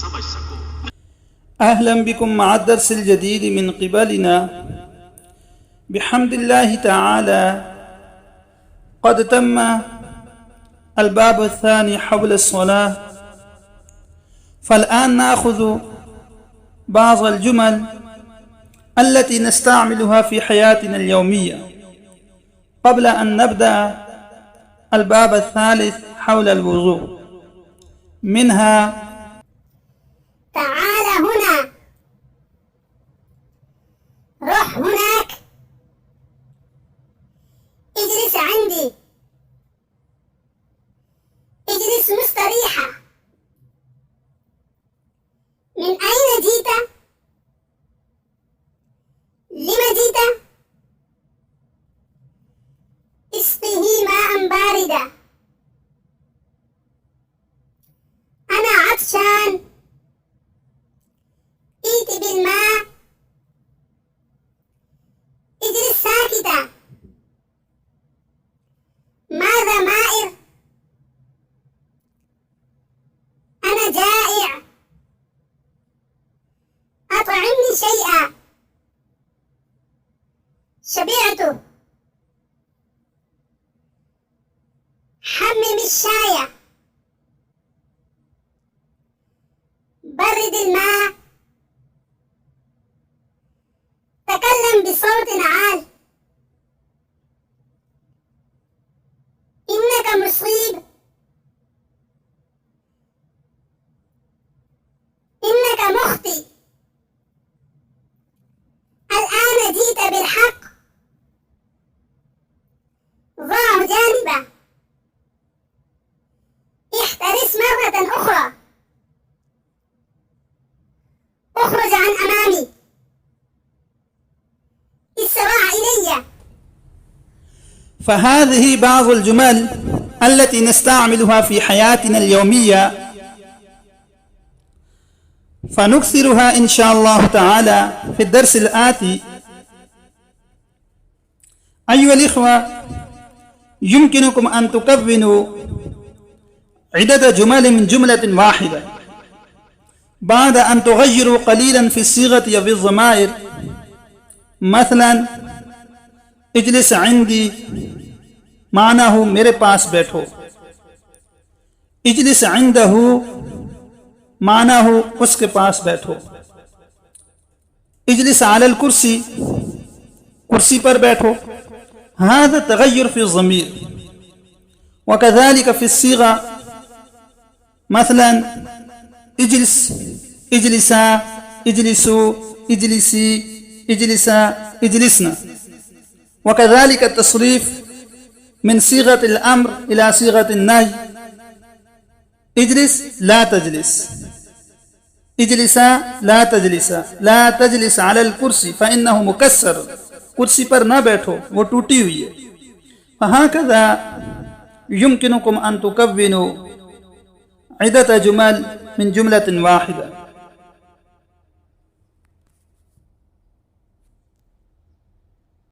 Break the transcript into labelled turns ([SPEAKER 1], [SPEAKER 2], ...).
[SPEAKER 1] समझ सको।
[SPEAKER 2] अहलन बिकुम मअ दर्सिल जदीद मिन क़िबलिना बिहम्दिल्लाहि तआला क़द तम्मा अल-बाब अथ-थानी हव्ल अस-सलाह फ़ल-आन नाख़ुज़ु बाज़ अल-जुमल अल्लती नस्तअमिलुहा फ़ी हयातिना अल-यौमिय्या क़ब्ल अन नब्दअ अल-बाब अथ-थालिस हव्ल अल-वुज़ू मिनहा
[SPEAKER 3] تعال هنا، روح هناك، اجلس عندي، اجلس مستريحة. من أين جئت؟ لم جئت؟ اسقه ماء باردا، أنا عطشان، ائت بالماء. اجلس ساكتا. ماذا مائر؟ أنا جائع، أطعمني شيئا. شبعت. حمم الشاي، برد الماء، تكلم بصوت عال. إنك مصيب، إنك مخطئ. الآن جئت بالحق، ضعه جانبا. احترس مرة أخرى، اخرج عن أمامي، اسرع إلي.
[SPEAKER 2] فهذه بعض الجمل التي نستعملها في حياتنا اليومية، فنكثرها إن شاء الله تعالى في الدرس الآتي. أيها الإخوة، يمكنكم أن تكونوا عدة جمل من جملة واحدة بعد أن تغيروا قليلا في الصيغة وفي الضمائر. مثلا اجلس عندي माना मेरे पास बैठो, इजलिस इंदहु माना उसके पास बैठो, इजलिस अलल कुर्सी कुर्सी पर बैठो. هذا تغير في الضمير. وكذلك في الصيغة، مثلا اجلس، اجلسا، اجلسوا، اجلسي، اجلسا، اجلسنا. وكذلك التصريف من صيغة الأمر إلى صيغة النهي. اجلس لا تجلس، اجلسا لا تجلسا، لا تجلس على الكرسي فإنه مكسر، कुर्सी पर ना बैठो वो टूटी हुई है. فهكذا يمكنكم أن تكونوا عدة جمل من جملة واحدة.